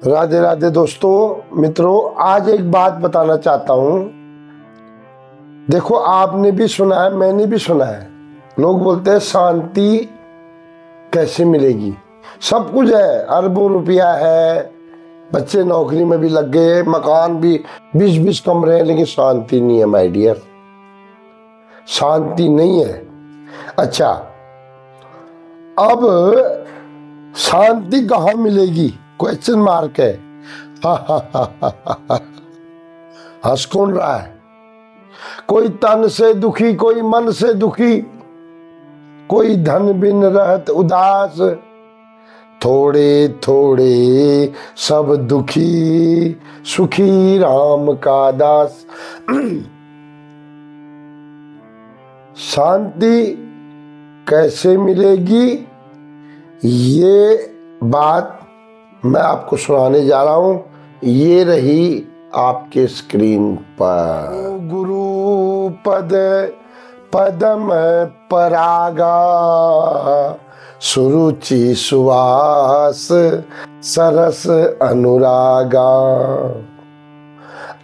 राधे राधे दोस्तों, मित्रों, आज एक बात बताना चाहता हूं। देखो, आपने भी सुना है, मैंने भी सुना है। लोग बोलते हैं शांति कैसे मिलेगी। सब कुछ है, अरबों रुपया है, बच्चे नौकरी में भी लग गए, मकान भी 20-20 कमरे हैं, लेकिन शांति नहीं है माय डियर। शांति नहीं है। अच्छा, अब शांति कहाँ मिलेगी? क्वेश्चन मार्क है। हंस कौन रहा है? कोई तन से दुखी, कोई मन से दुखी, कोई धन बिन रहत उदास, थोड़े थोड़े सब दुखी, सुखी राम का दास। शांति कैसे मिलेगी, ये बात मैं आपको सुनाने जा रहा हूं। ये रही आपके स्क्रीन पर। गुरु पद पदम परागा, सुरुचि सुवास सरस अनुरागा,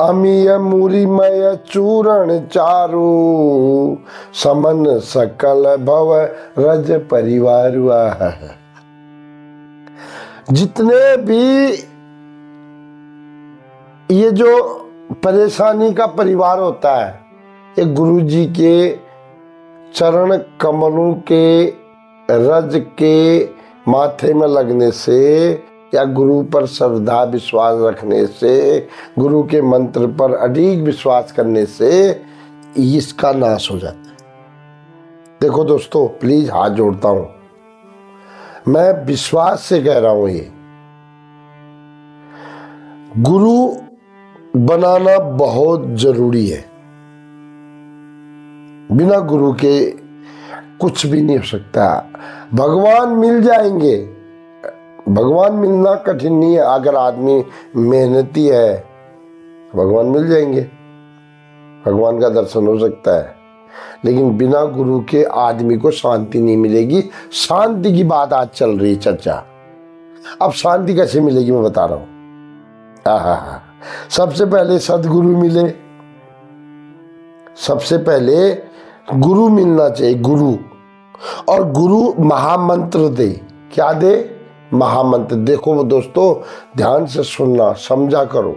अमीय मुरिमय चूरण चारु, समन सकल भव रज परिवारुआ। जितने भी ये जो परेशानी का परिवार होता है, ये गुरु जी के चरण कमलों के रज के माथे में लगने से, या गुरु पर श्रद्धा विश्वास रखने से, गुरु के मंत्र पर अडिग विश्वास करने से इसका नाश हो जाता है। देखो दोस्तों, प्लीज हाथ जोड़ता हूं, मैं विश्वास से कह रहा हूं, ये गुरु बनाना बहुत जरूरी है। बिना गुरु के कुछ भी नहीं हो सकता। भगवान मिल जाएंगे, भगवान मिलना कठिन नहीं है। अगर आदमी मेहनती है, भगवान मिल जाएंगे, भगवान का दर्शन हो सकता है। लेकिन बिना गुरु के आदमी को शांति नहीं मिलेगी। शांति की बात आज चल रही चर्चा। अब शांति कैसे मिलेगी मैं बता रहा हूं। सबसे पहले सदगुरु मिले। सबसे पहले गुरु मिलना चाहिए, गुरु। और गुरु महामंत्र दे। क्या दे? महामंत्र। देखो दोस्तों, ध्यान से सुनना, समझा करो।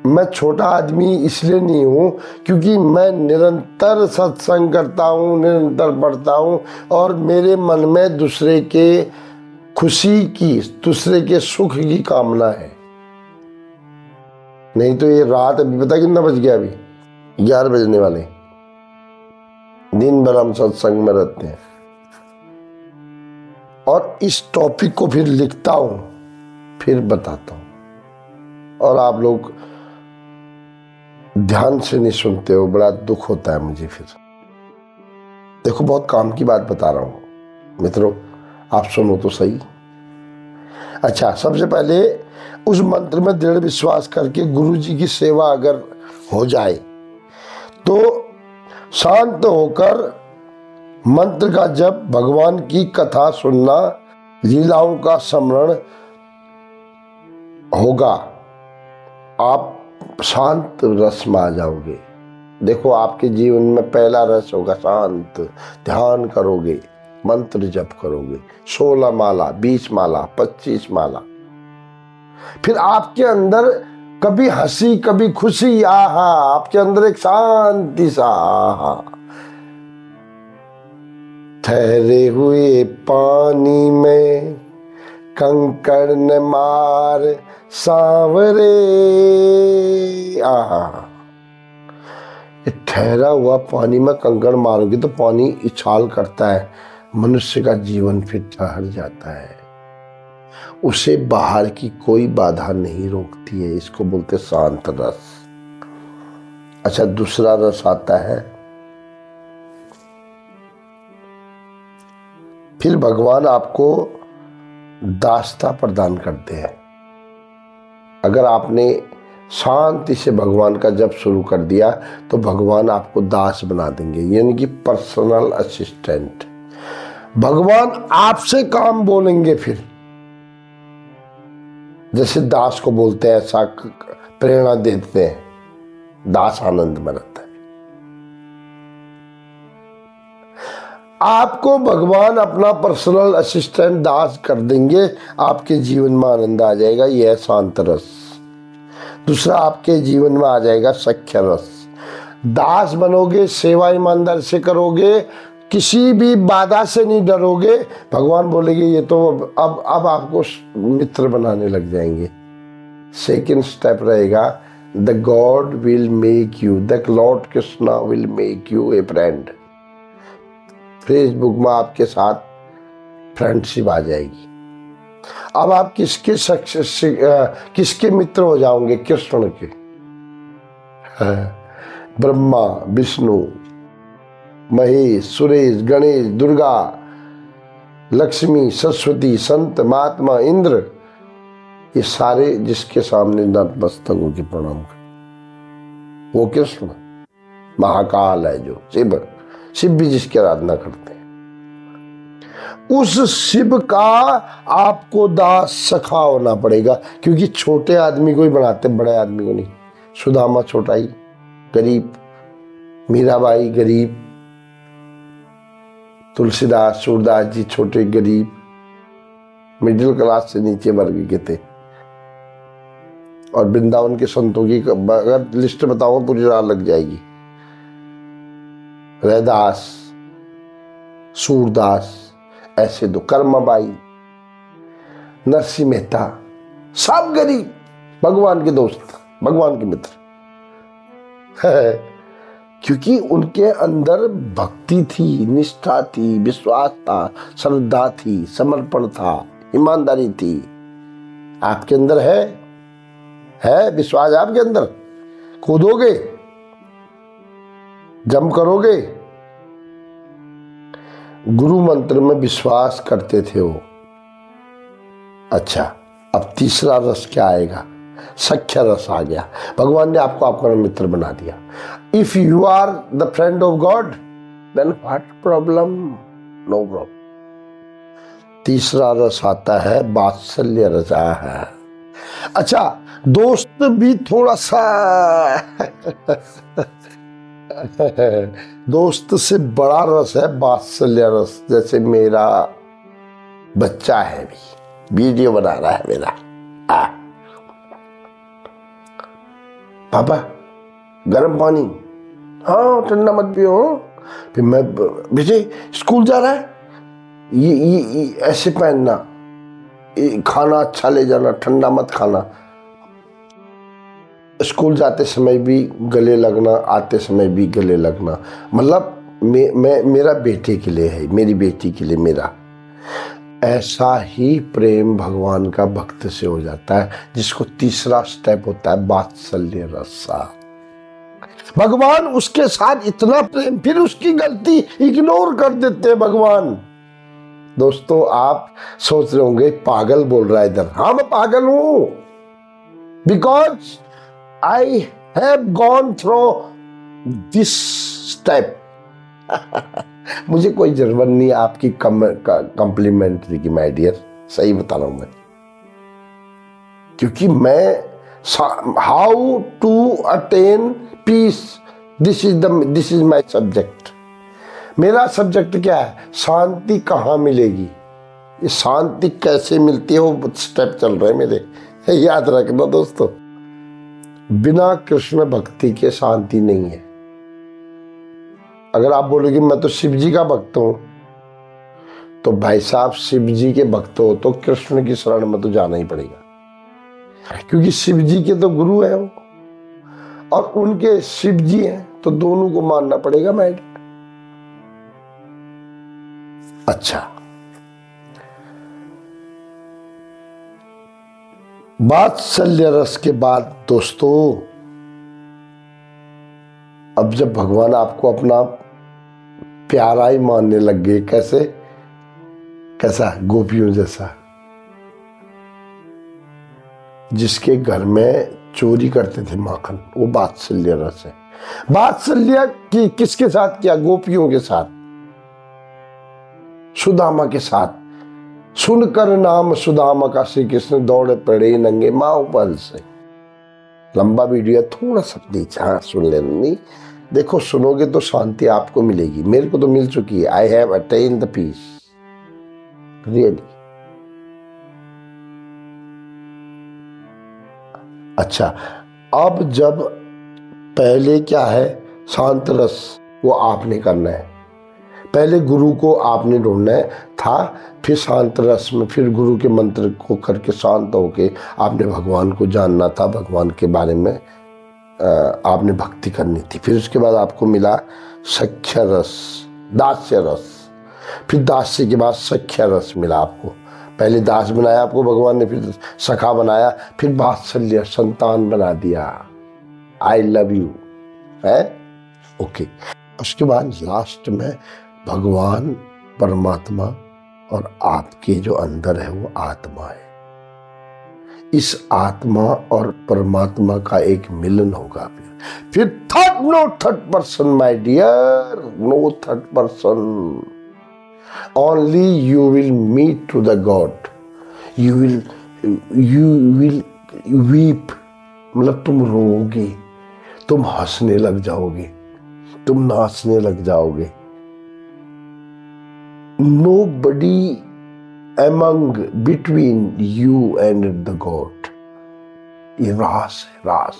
मैं छोटा आदमी इसलिए नहीं हूं क्योंकि मैं निरंतर सत्संग करता हूं, निरंतर पढ़ता हूं, और मेरे मन में दूसरे के खुशी की, दूसरे के सुख की कामना है। नहीं तो ये रात, अभी पता कितना बज गया? अभी 11 बजने वाले। दिन भर हम सत्संग में रहते हैं, और इस टॉपिक को फिर लिखता हूं, फिर बताता हूं, और आप लोग ध्यान से नहीं सुनते हो। बड़ा दुख होता है मुझे फिर। देखो, बहुत काम की बात बता रहा हूं मित्रों, आप सुनो तो सही। अच्छा, सबसे पहले उस मंत्र में दृढ़ विश्वास करके गुरु जी की सेवा अगर हो जाए तो शांत होकर मंत्र का जप, भगवान की कथा सुनना, लीलाओं का स्मरण होगा, आप शांत रस में आ जाओगे। देखो, आपके जीवन में पहला रस होगा शांत। ध्यान करोगे, मंत्र जप करोगे, 16 माला, 20 माला, 25 माला। फिर आपके अंदर कभी हंसी, कभी खुशी, आहा, आपके अंदर एक शांति सा, आहा। ठहरे हुए पानी में कंकड़ न मार सांवरे, आहा। ठहरा हुआ पानी में कंकड़ मारोगे तो पानी उछाल करता है, मनुष्य का जीवन फिर ठहर जाता है। उसे बाहर की कोई बाधा नहीं रोकती है। इसको बोलते शांत रस। अच्छा, दूसरा रस आता है, फिर भगवान आपको दासता प्रदान करते हैं। अगर आपने शांति से भगवान का जप शुरू कर दिया तो भगवान आपको दास बना देंगे, यानी कि पर्सनल असिस्टेंट। भगवान आपसे काम बोलेंगे। फिर जैसे दास को बोलते हैं ऐसा प्रेरणा देते हैं, दास आनंद में रहता है। आपको भगवान अपना पर्सनल असिस्टेंट दास कर देंगे, आपके जीवन में आनंद आ जाएगा, यह है शांत रस। दूसरा, आपके जीवन में आ जाएगा सख्य रस। दास बनोगे, सेवा ईमानदार से करोगे, किसी भी बाधा से नहीं डरोगे, भगवान बोलेंगे ये तो अब आपको मित्र बनाने लग जाएंगे। सेकंड स्टेप रहेगा, the God will make you, the Lord Krishna will make U A friend. Facebook में आपके साथ फ्रेंडशिप आ जाएगी। अब आप किसके मित्र हो जाओगे? कृष्ण के। ब्रह्मा, विष्णु, महेश, सुरेश, गणेश, दुर्गा, लक्ष्मी, सरस्वती, संत, महात्मा, इंद्र, ये सारे जिसके सामने नतमस्तक होकर प्रणाम कर, वो कृष्ण। महाकाल है जो शिव भी जिसकी आराधना करते हैं, उस शिव का आपको दास सखा होना पड़ेगा। क्योंकि छोटे आदमी को ही बनाते, बड़े आदमी को नहीं। सुदामा छोटा ही, गरीब, मीराबाई गरीब, तुलसीदास, सूरदास जी छोटे गरीब, मिडिल क्लास से नीचे वर्ग के थे। और वृंदावन के संतों की अगर लिस्ट बताऊं पूरी रात लग जाएगी। रैदास, सूरदास, ऐसे दो, कर्मबाई, नरसिंह मेहता, सब गरीब, भगवान के दोस्त, भगवान के मित्र। क्योंकि उनके अंदर भक्ति थी, निष्ठा थी, विश्वास था, श्रद्धा थी, समर्पण था, ईमानदारी थी। आपके अंदर है विश्वास? आपके अंदर कूदोगे, जम करोगे? गुरु मंत्र में विश्वास करते थे वो। अच्छा, अब तीसरा रस क्या आएगा? सख्य रस आ गया। भगवान ने आपको अपना मित्र बना दिया। If you are the friend of God, then what problem? No problem. तीसरा रस आता है वात्सल्य रस है। अच्छा, दोस्त भी थोड़ा सा दोस्त से बड़ा रस है वात्सल्य रस। जैसे मेरा बच्चा है, भी वीडियो बना रहा है मेरा, पापा गर्म पानी, हाँ ठंडा मत पियो। फिर मैं, विजय स्कूल जा रहा है, ये ऐसे पहनना, खाना अच्छा ले जाना, ठंडा मत खाना। स्कूल जाते समय भी गले लगना, आते समय भी गले लगना। मतलब मेरा बेटे के लिए है, मेरी बेटी के लिए मेरा। ऐसा ही प्रेम भगवान का भक्त से हो जाता है, जिसको तीसरा स्टेप होता है वात्सल्य रसा। भगवान उसके साथ इतना प्रेम, फिर उसकी गलती इग्नोर कर देते हैं भगवान। दोस्तों, आप सोच रहे होंगे पागल बोल रहा है इधर। हाँ, मैं पागल हूं, because I have gone through this step. मुझे कोई जरूरत नहीं आपकी कॉम्प्लीमेंट्री की, माय डियर, सही बता रहा हूं मैं। क्योंकि मैं how to attain peace, this is my subject. मेरा सब्जेक्ट क्या है? शांति कहाँ मिलेगी, ये शांति कैसे मिलती है, वो स्टेप चल रहे हैं मेरे, याद रखना दोस्तों। बिना कृष्ण भक्ति के शांति नहीं है। अगर आप बोलोगे मैं तो शिव जी का भक्त हूं, तो भाई साहब शिव जी के भक्त हो तो कृष्ण की शरण में तो जाना ही पड़ेगा। क्योंकि शिव जी के तो गुरु है वो, और उनके शिव जी हैं, तो दोनों को मानना पड़ेगा मैड। अच्छा, वात्सल्य रस के बाद दोस्तों, अब जब भगवान आपको अपना प्यारा ही मानने लग गए, कैसा? गोपियों जैसा, जिसके घर में चोरी करते थे माखन, वो वात्सल्य रस है। वात्सल्य की किसके साथ किया? गोपियों के साथ, सुदामा के साथ। सुनकर नाम सुदामा का श्री कृष्ण दौड़े पड़े नंगे माओ बल से। लंबा वीडियो, थोड़ा सा प्लीज हाँ सुन लेना। नहीं देखो, सुनोगे तो शांति आपको मिलेगी, मेरे को तो मिल चुकी है। I have attain the peace really. अच्छा, अब जब पहले क्या है, शांत रस वो आपने करना है। पहले गुरु को आपने ढूंढना है था, फिर शांत रस में, फिर गुरु के मंत्र को करके शांत होके आपने भगवान को जानना था, भगवान के बारे में आपने भक्ति करनी थी। फिर उसके बाद आपको मिला सख्य रस, दास्य रस, फिर दास्य के बाद सख्य रस मिला आपको। पहले दास बनाया आपको भगवान ने, फिर सखा बनाया, फिर वात्सल्य संतान बना दिया, आई लव यू है ओके। उसके बाद लास्ट में भगवान परमात्मा और आपके जो अंदर है वो आत्मा है। इस आत्मा और परमात्मा का एक मिलन होगा। फिर third person my dear, no third person, only you will meet to the God, you will weep, मतलब तुम रोओगे, तुम हंसने लग जाओगे, तुम नाचने लग जाओगे। Nobody among between you and the God, ये रास है, रास।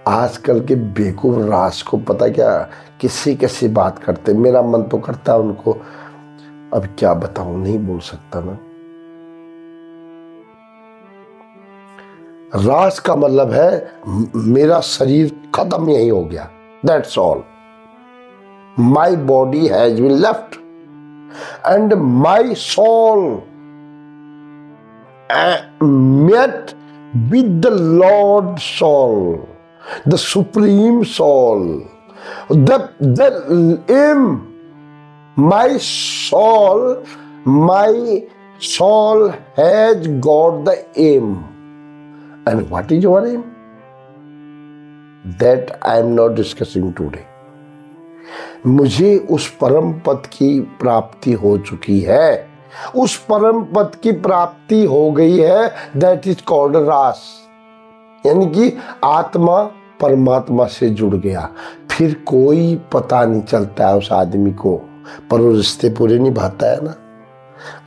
आजकल के बेवकूफ रास को पता क्या किसी कैसी बात करते, मेरा मन तो करता है उनको, अब क्या बताऊं, नहीं बोल सकता ना। रास का मतलब है मेरा शरीर खत्म यही हो गया, that's all. My body has been left and my soul met with the Lord soul, the supreme soul, the aim. My soul has got the aim. And what is your aim? That I am not discussing today. मुझे उस परम पद की प्राप्ति हो चुकी है, उस परम पद की प्राप्ति हो गई है, दैट इज कॉल्ड रास। यानी कि आत्मा परमात्मा से जुड़ गया, फिर कोई पता नहीं चलता है उस आदमी को, पर वो रिश्ते पूरे निभाता है ना,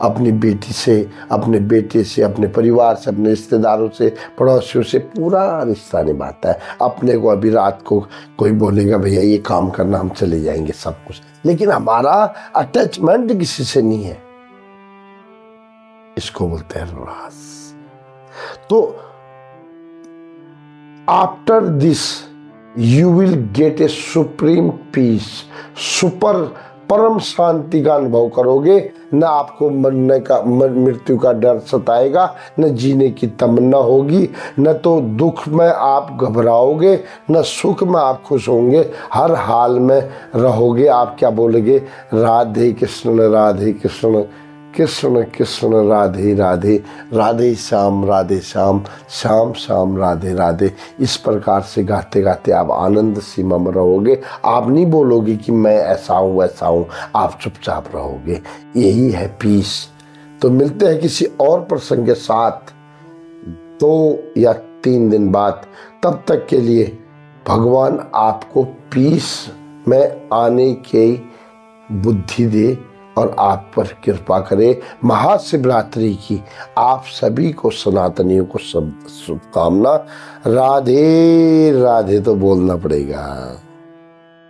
अपनी बेटी से, अपने बेटे से, अपने परिवार से, अपने रिश्तेदारों से, पड़ोसियों से पूरा रिश्ता निभाता है। अपने को अभी रात को कोई बोलेगा भैया ये काम करना, हम चले जाएंगे सब कुछ, लेकिन हमारा अटैचमेंट किसी से नहीं है, इसको बोलते हैं रास। तो after this you will get a supreme peace, परम शांति का अनुभव करोगे। न आपको मरने का, मृत्यु का डर सताएगा, न जीने की तमन्ना होगी, न तो दुख में आप घबराओगे, न सुख में आप खुश होंगे, हर हाल में रहोगे। आप क्या बोलोगे, राधे कृष्ण राधे कृष्ण, कृष्ण कृष्ण राधे राधे, राधे श्याम राधे श्याम, श्याम श्याम राधे राधे। इस प्रकार से गाते गाते आप आनंद सीमा में रहोगे। आप नहीं बोलोगे कि मैं ऐसा हूँ वैसा हूँ, आप चुपचाप रहोगे। यही है पीस। तो मिलते हैं किसी और प्रसंग के साथ 2 या 3 दिन बाद। तब तक के लिए भगवान आपको पीस में आने की बुद्धि दे और आप पर कृपा करे। महाशिवरात्रि की आप सभी को, सनातनियों को सब शुभकामना। राधे राधे तो बोलना पड़ेगा।